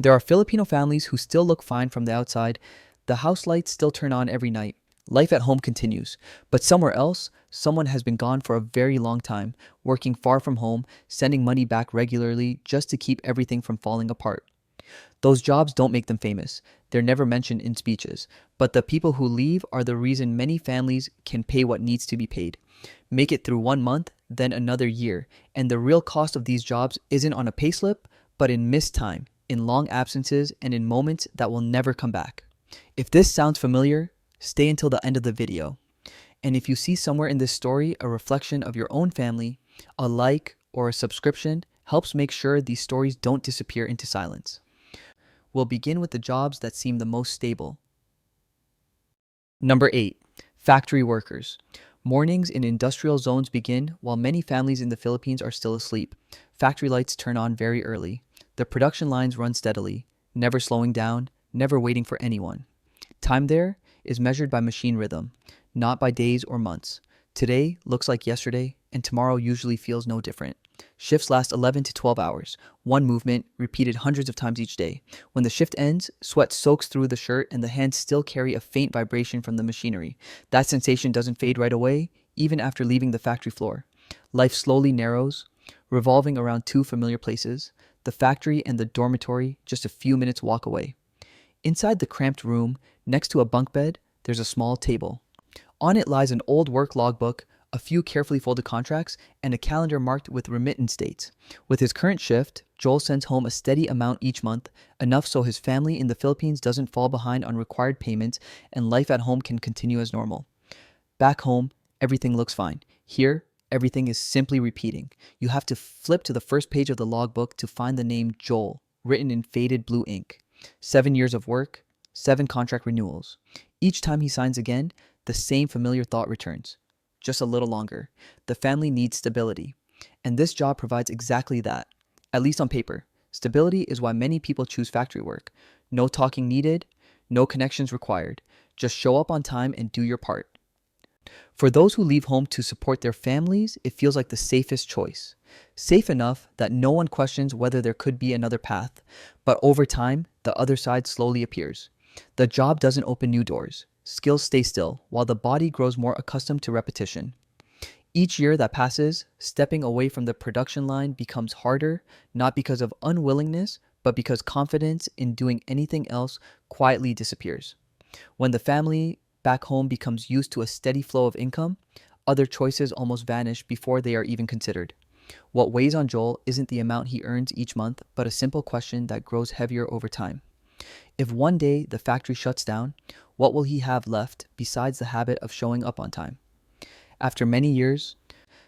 There are Filipino families who still look fine from the outside. The house lights still turn on every night. Life at home continues. But somewhere else, someone has been gone for a very long time, working far from home, sending money back regularly just to keep everything from falling apart. Those jobs don't make them famous. They're never mentioned in speeches. But the people who leave are the reason many families can pay what needs to be paid. Make it through 1 month, then another year. And the real cost of these jobs isn't on a payslip, but in missed time, in long absences, and in moments that will never come back. If this sounds familiar, stay until the end of the video. And if you see somewhere in this story a reflection of your own family, a like or a subscription helps make sure these stories don't disappear into silence. We'll begin with the jobs that seem the most stable. Number 8. Factory workers. Mornings in industrial zones begin while many families in the Philippines are still asleep. Factory lights turn on very early. The production lines run steadily, never slowing down, never waiting for anyone. Time there is measured by machine rhythm, not by days or months. Today looks like yesterday, and tomorrow usually feels no different. Shifts last 11 to 12 hours, one movement, repeated hundreds of times each day. When the shift ends, sweat soaks through the shirt and the hands still carry a faint vibration from the machinery. That sensation doesn't fade right away, even after leaving the factory floor. Life slowly narrows, revolving around two familiar places, the factory and the dormitory, just a few minutes walk away. Inside the cramped room, next to a bunk bed, there's a small table. On it lies an old work logbook, a few carefully folded contracts, and a calendar marked with remittance dates. With his current shift, Joel sends home a steady amount each month, enough so his family in the Philippines doesn't fall behind on required payments and life at home can continue as normal. Back home, everything looks fine. Here, everything is simply repeating. You have to flip to the first page of the logbook to find the name Joel, written in faded blue ink. 7 years of work, 7 contract renewals. Each time he signs again, the same familiar thought returns. Just a little longer. The family needs stability. And this job provides exactly that. At least on paper. Stability is why many people choose factory work. No talking needed, no connections required. Just show up on time and do your part. For those who leave home to support their families, it feels like the safest choice. Safe enough that no one questions whether there could be another path. But over time, the other side slowly appears. The job doesn't open new doors. Skills stay still, while the body grows more accustomed to repetition. Each year that passes, stepping away from the production line becomes harder, not because of unwillingness, but because confidence in doing anything else quietly disappears. When the family back home becomes used to a steady flow of income, other choices almost vanish before they are even considered. What weighs on Joel isn't the amount he earns each month, but a simple question that grows heavier over time. If one day the factory shuts down, what will he have left besides the habit of showing up on time? After many years,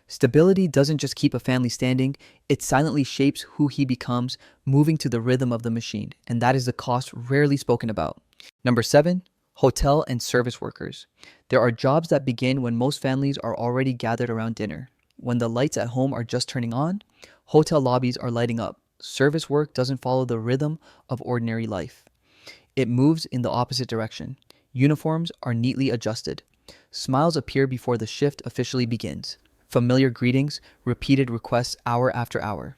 stability doesn't just keep a family standing, it silently shapes who he becomes, moving to the rhythm of the machine, and that is the cost rarely spoken about. Number 7, hotel and service workers. There are jobs that begin when most families are already gathered around dinner. When the lights at home are just turning on, hotel lobbies are lighting up. Service work doesn't follow the rhythm of ordinary life. It moves in the opposite direction. Uniforms are neatly adjusted. Smiles appear before the shift officially begins. Familiar greetings, repeated requests hour after hour.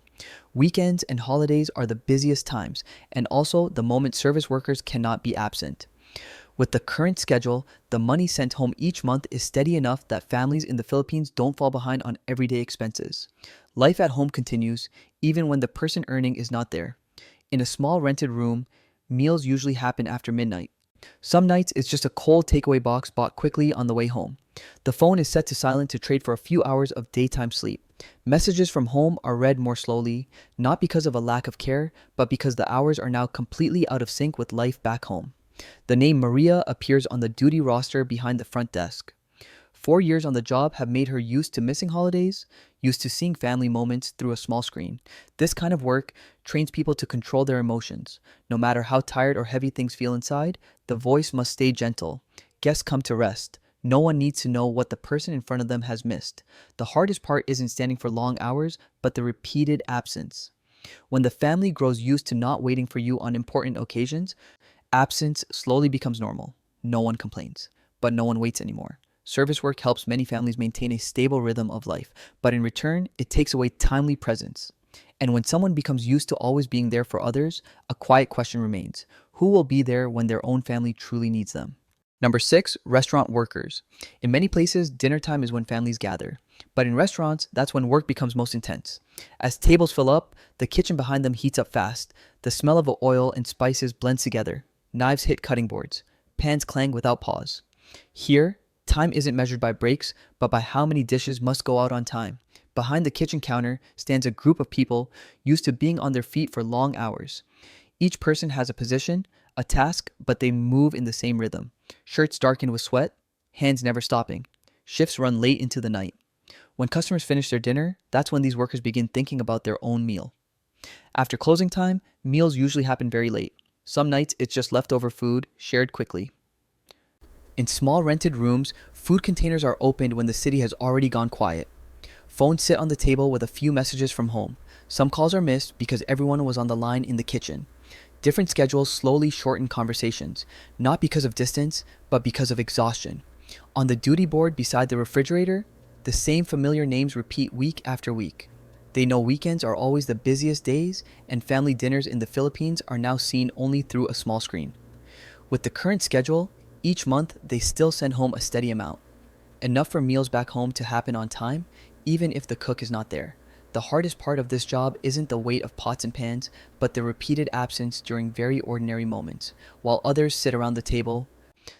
Weekends and holidays are the busiest times, and also the moment service workers cannot be absent. With the current schedule, the money sent home each month is steady enough that families in the Philippines don't fall behind on everyday expenses. Life at home continues, even when the person earning is not there. In a small rented room, meals usually happen after midnight. Some nights it's just a cold takeaway box bought quickly on the way home. The phone is set to silent to trade for a few hours of daytime sleep. Messages from home are read more slowly, not because of a lack of care, but because the hours are now completely out of sync with life back home. The name Maria appears on the duty roster behind the front desk. 4 years on the job have made her used to missing holidays, used to seeing family moments through a small screen. This kind of work trains people to control their emotions. No matter how tired or heavy things feel inside, the voice must stay gentle. Guests come to rest. No one needs to know what the person in front of them has missed. The hardest part isn't standing for long hours, but the repeated absence. When the family grows used to not waiting for you on important occasions, absence slowly becomes normal. No one complains, but no one waits anymore. Service work helps many families maintain a stable rhythm of life, but in return, it takes away timely presence. And when someone becomes used to always being there for others, a quiet question remains: who will be there when their own family truly needs them? Number 6, restaurant workers. In many places, dinner time is when families gather. But in restaurants, that's when work becomes most intense. As tables fill up, the kitchen behind them heats up fast. The smell of oil and spices blends together. Knives hit cutting boards. Pans clang without pause. Here, time isn't measured by breaks, but by how many dishes must go out on time. Behind the kitchen counter stands a group of people used to being on their feet for long hours. Each person has a position, a task, but they move in the same rhythm. Shirts darkened with sweat, hands never stopping. Shifts run late into the night. When customers finish their dinner, that's when these workers begin thinking about their own meal. After closing time, meals usually happen very late. Some nights it's just leftover food, shared quickly. In small rented rooms, food containers are opened when the city has already gone quiet. Phones sit on the table with a few messages from home. Some calls are missed because everyone was on the line in the kitchen. Different schedules slowly shorten conversations, not because of distance, but because of exhaustion. On the duty board beside the refrigerator, the same familiar names repeat week after week. They know weekends are always the busiest days, and family dinners in the Philippines are now seen only through a small screen. With the current schedule, each month they still send home a steady amount, enough for meals back home to happen on time, even if the cook is not there. The hardest part of this job isn't the weight of pots and pans, but the repeated absence during very ordinary moments, while others sit around the table.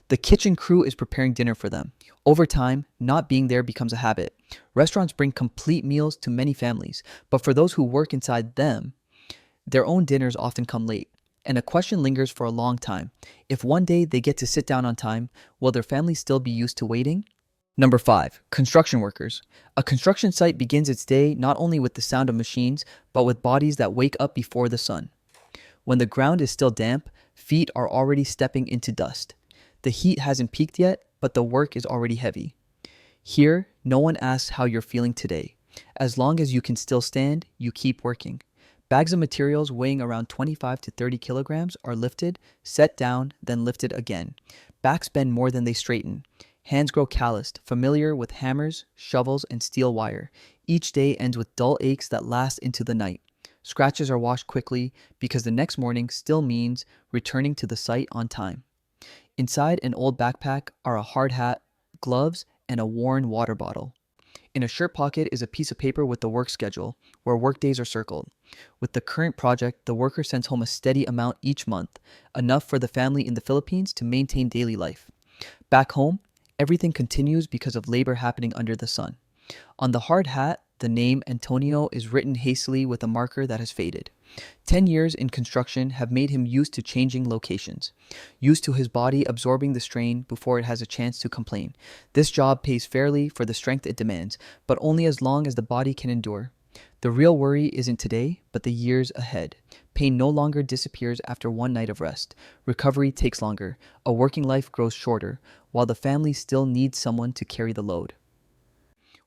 The kitchen crew is preparing dinner for them. Over time, not being there becomes a habit. Restaurants bring complete meals to many families, but for those who work inside them, their own dinners often come late. And a question lingers for a long time. If one day they get to sit down on time, will their family still be used to waiting? Number 5, construction workers. A construction site begins its day not only with the sound of machines, but with bodies that wake up before the sun. When the ground is still damp, feet are already stepping into dust. The heat hasn't peaked yet, but the work is already heavy. Here, no one asks how you're feeling today. As long as you can still stand, you keep working. Bags of materials weighing around 25 to 30 kilograms are lifted, set down, then lifted again. Backs bend more than they straighten. Hands grow calloused, familiar with hammers, shovels, and steel wire. Each day ends with dull aches that last into the night. Scratches are washed quickly because the next morning still means returning to the site on time. Inside an old backpack are a hard hat, gloves, and a worn water bottle. In a shirt pocket is a piece of paper with the work schedule, where work days are circled. With the current project, the worker sends home a steady amount each month, enough for the family in the Philippines to maintain daily life. Back home, everything continues because of labor happening under the sun. On the hard hat, the name Antonio is written hastily with a marker that has faded. 10 years in construction have made him used to changing locations, used to his body absorbing the strain before it has a chance to complain. This job pays fairly for the strength it demands, but only as long as the body can endure. The real worry isn't today, but the years ahead. Pain no longer disappears after one night of rest. Recovery takes longer. A working life grows shorter, while the family still needs someone to carry the load.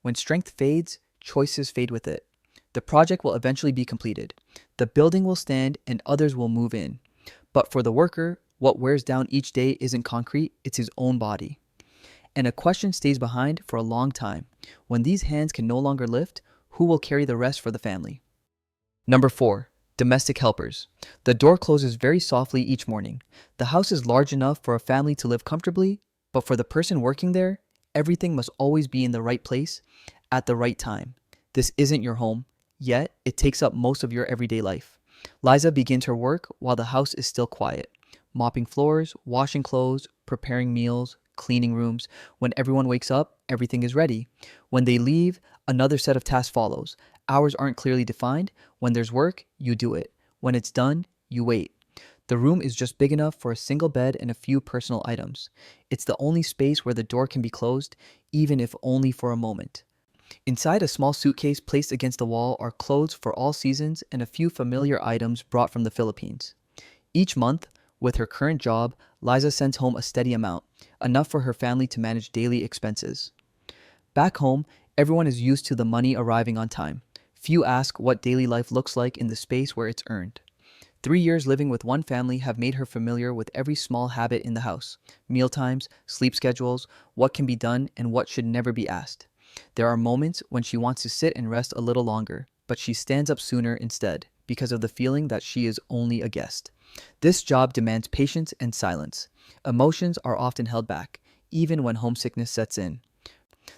When strength fades, choices fade with it. The project will eventually be completed. The building will stand and others will move in. But for the worker, what wears down each day isn't concrete, it's his own body. And a question stays behind for a long time. When these hands can no longer lift, who will carry the rest for the family? Number 4, domestic helpers. The door closes very softly each morning. The house is large enough for a family to live comfortably, but for the person working there, everything must always be in the right place at the right time. This isn't your home, yet it takes up most of your everyday life. Liza begins her work while the house is still quiet, mopping floors, washing clothes, preparing meals, cleaning rooms. When everyone wakes up, everything is ready. When they leave, another set of tasks follows. Hours aren't clearly defined. When there's work, you do it. When it's done, you wait. The room is just big enough for a single bed and a few personal items. It's the only space where the door can be closed, even if only for a moment. Inside a small suitcase placed against the wall are clothes for all seasons and a few familiar items brought from the Philippines. Each month, with her current job, Liza sends home a steady amount, enough for her family to manage daily expenses. Back home, everyone is used to the money arriving on time. Few ask what daily life looks like in the space where it's earned. 3 years living with one family have made her familiar with every small habit in the house: mealtimes, sleep schedules, what can be done and what should never be asked. There are moments when she wants to sit and rest a little longer, but she stands up sooner instead because of the feeling that she is only a guest. This job demands patience and silence. Emotions are often held back, even when homesickness sets in.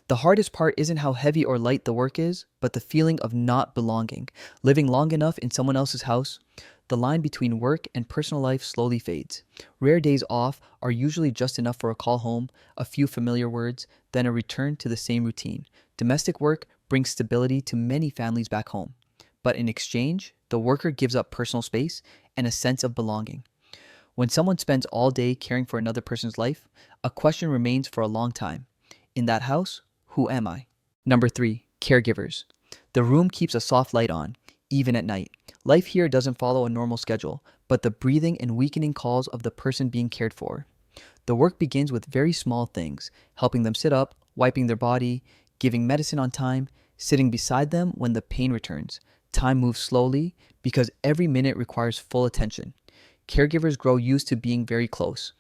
The hardest part isn't how heavy or light the work is, but the feeling of not belonging. Living long enough in someone else's house, the line between work and personal life slowly fades. Rare days off are usually just enough for a call home, a few familiar words, then a return to the same routine. Domestic work brings stability to many families back home. But in exchange, the worker gives up personal space and a sense of belonging. When someone spends all day caring for another person's life, a question remains for a long time. In that house, who am I? Number 3, caregivers. The room keeps a soft light on, even at night. Life here doesn't follow a normal schedule, but the breathing and weakening calls of the person being cared for. The work begins with very small things, helping them sit up, wiping their body, giving medicine on time, sitting beside them when the pain returns. Time moves slowly because every minute requires full attention. Caregivers grow used to being very close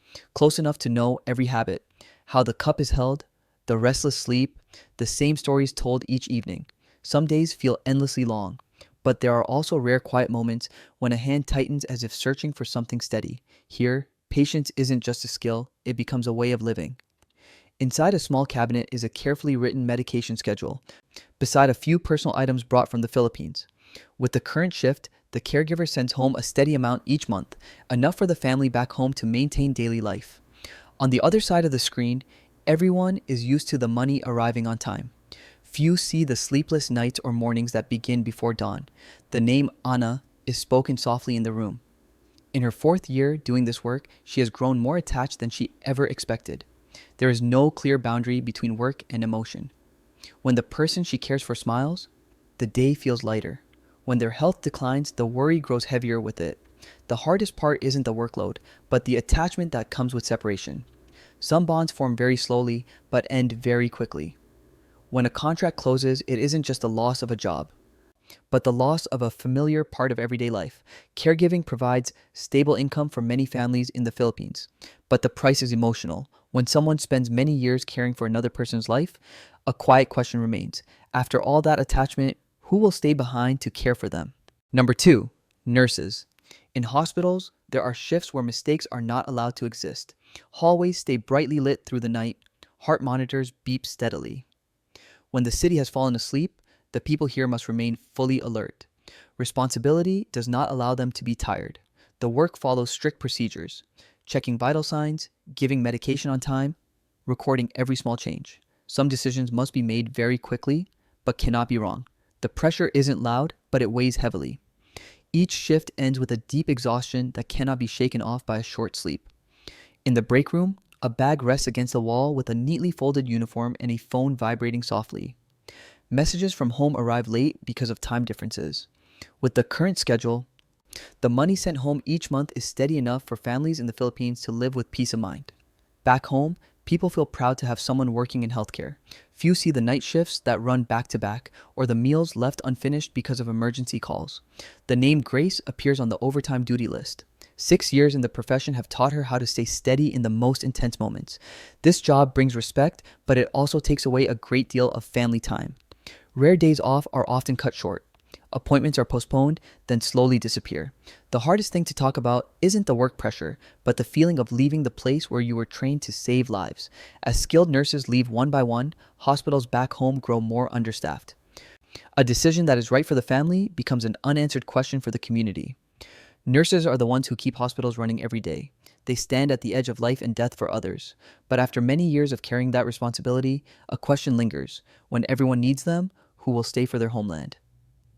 enough to know every habit, how the cup is held, the restless sleep, the same stories told each evening. Some days feel endlessly long, but there are also rare quiet moments when a hand tightens as if searching for something steady. Here, patience isn't just a skill, it becomes a way of living. Inside a small cabinet is a carefully written medication schedule, beside a few personal items brought from the Philippines. With the current shift, the caregiver sends home a steady amount each month, enough for the family back home to maintain daily life. On the other side of the screen, everyone is used to the money arriving on time. Few see the sleepless nights or mornings that begin before dawn. The name Anna is spoken softly in the room. In her 4th year doing this work, she has grown more attached than she ever expected. There is no clear boundary between work and emotion. When the person she cares for smiles, the day feels lighter. When their health declines, the worry grows heavier with it. The hardest part isn't the workload, but the attachment that comes with separation. Some bonds form very slowly, but end very quickly. When a contract closes, it isn't just the loss of a job, but the loss of a familiar part of everyday life. Caregiving provides stable income for many families in the Philippines, but the price is emotional. When someone spends many years caring for another person's life, a quiet question remains. After all that attachment, who will stay behind to care for them? Number 2, nurses. In hospitals, there are shifts where mistakes are not allowed to exist. Hallways stay brightly lit through the night. Heart monitors beep steadily. When the city has fallen asleep, the people here must remain fully alert. Responsibility does not allow them to be tired. The work follows strict procedures, checking vital signs, giving medication on time, recording every small change. Some decisions must be made very quickly, but cannot be wrong. The pressure isn't loud, but it weighs heavily. Each shift ends with a deep exhaustion that cannot be shaken off by a short sleep. In the break room, a bag rests against the wall with a neatly folded uniform and a phone vibrating softly. Messages from home arrive late because of time differences. With the current schedule, the money sent home each month is steady enough for families in the Philippines to live with peace of mind. Back home, people feel proud to have someone working in healthcare. Few see the night shifts that run back to back or the meals left unfinished because of emergency calls. The name Grace appears on the overtime duty list. 6 years in the profession have taught her how to stay steady in the most intense moments. This job brings respect, but it also takes away a great deal of family time. Rare days off are often cut short. Appointments are postponed, then slowly disappear. The hardest thing to talk about isn't the work pressure, but the feeling of leaving the place where you were trained to save lives. As skilled nurses leave one by one, hospitals back home grow more understaffed. A decision that is right for the family becomes an unanswered question for the community. Nurses are the ones who keep hospitals running every day. They stand at the edge of life and death for others. But after many years of carrying that responsibility, a question lingers. When everyone needs them, who will stay for their homeland?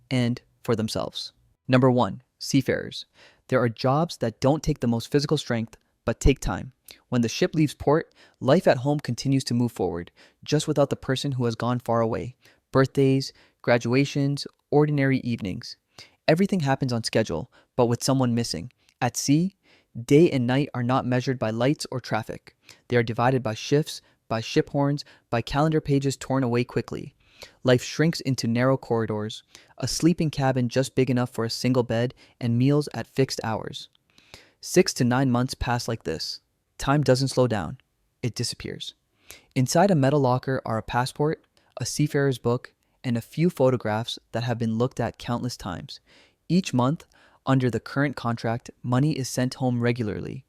And for themselves. Number 1, seafarers. There are jobs that don't take the most physical strength, but take time. When the ship leaves port, life at home continues to move forward, just without the person who has gone far away. Birthdays, graduations, ordinary evenings. Everything happens on schedule, but with someone missing. At sea, day and night are not measured by lights or traffic. They are divided by shifts, by ship horns, by calendar pages torn away quickly. Life shrinks into narrow corridors, a sleeping cabin just big enough for a single bed, and meals at fixed hours. 6 to 9 months pass like this. Time doesn't slow down. It disappears. Inside a metal locker are a passport, a seafarer's book, and a few photographs that have been looked at countless times. Each month, under the current contract, money is sent home regularly,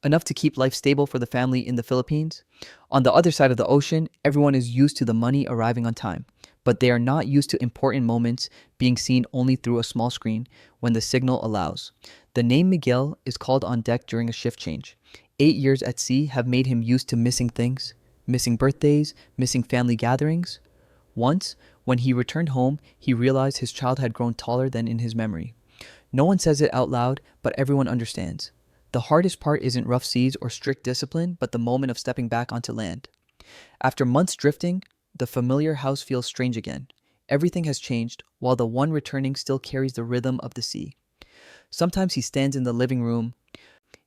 enough to keep life stable for the family in the Philippines. On the other side of the ocean, everyone is used to the money arriving on time, but they are not used to important moments being seen only through a small screen when the signal allows. The name Miguel is called on deck during a shift change. 8 years at sea have made him used to missing things, missing birthdays, missing family gatherings. Once, when he returned home, he realized his child had grown taller than in his memory. No one says it out loud, but everyone understands. The hardest part isn't rough seas or strict discipline, but the moment of stepping back onto land. After months drifting, the familiar house feels strange again. Everything has changed, while the one returning still carries the rhythm of the sea. Sometimes he stands in the living room,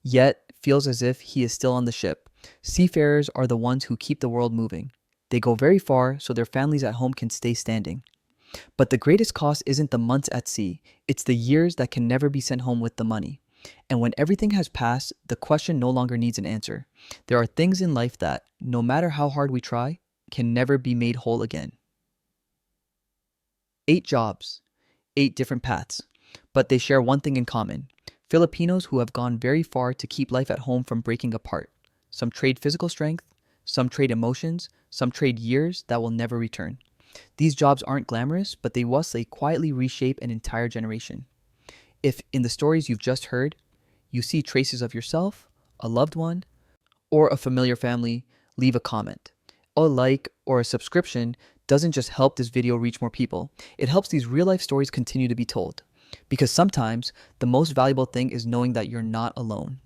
yet feels as if he is still on the ship. Seafarers are the ones who keep the world moving. They go very far so their families at home can stay standing. But the greatest cost isn't the months at sea, it's the years that can never be sent home with the money. And when everything has passed, the question no longer needs an answer. There are things in life that, no matter how hard we try, can never be made whole again. 8 jobs, 8 different paths, but they share one thing in common. Filipinos who have gone very far to keep life at home from breaking apart. Some trade physical strength, some trade emotions, some trade years that will never return. These jobs aren't glamorous, but they quietly reshape an entire generation. If in the stories you've just heard, you see traces of yourself, a loved one, or a familiar family, leave a comment. A like or a subscription doesn't just help this video reach more people, it helps these real-life stories continue to be told. Because sometimes, the most valuable thing is knowing that you're not alone.